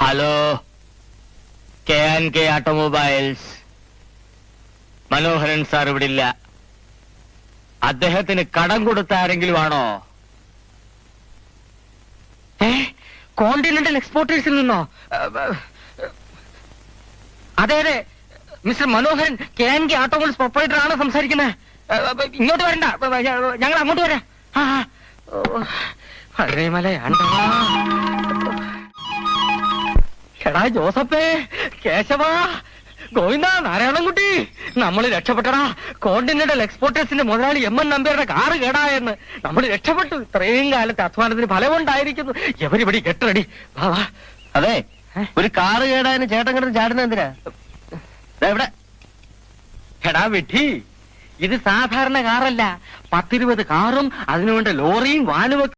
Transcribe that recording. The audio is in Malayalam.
Hello, K automobiles. Manoharan sir ഇവിടെ ഇല്ല. അദ്ദേഹത്തിന് കടം കൊടുത്ത ആരെങ്കിലും ആണോ? കോണ്ടിനെന്റൽ എക്സ്പോർട്ടേഴ്സിൽ നിന്നോ? അതെ അതെ, മിസ്റ്റർ മനോഹരൻ കെ ഓട്ടോമൊബൈൽസ് പ്രൊപ്പറേറ്റർ ആണ് സംസാരിക്കുന്നത്. ഇങ്ങോട്ട് വരണ്ട, ഞങ്ങൾ അങ്ങോട്ട് വരാം. മലയാണ്ടാ. എടാ ജോസഫേ, കേശവ, ഗോവിന്ദ, നാരായണൻകുട്ടി, നമ്മൾ രക്ഷപ്പെട്ടടാ. കോണ്ടിനെന്റൽ എക്സ്പോർട്ടേഴ്സിന്റെ മുതലാളി എം.എൻ. നമ്പ്യാരുടെ കാറ് കേടായെന്ന്. നമ്മൾ രക്ഷപ്പെട്ടു. ഇത്രയും കാലത്തെ അധ്വാനത്തിന് ഫലമുണ്ടായിരിക്കുന്നു. എവരിപടി കെട്ടടി. അതെ, ഒരു കാറ് കേടായതിന് ചേട്ടൻ കിടന്ന് ചാടുന്ന എന്തിനാ? എവിടെ? എടാ വിഡ്ഢി, ഇത് സാധാരണ കാറല്ല. 10-20 കാറും അതിനുവേണ്ട ലോറിയും വാനും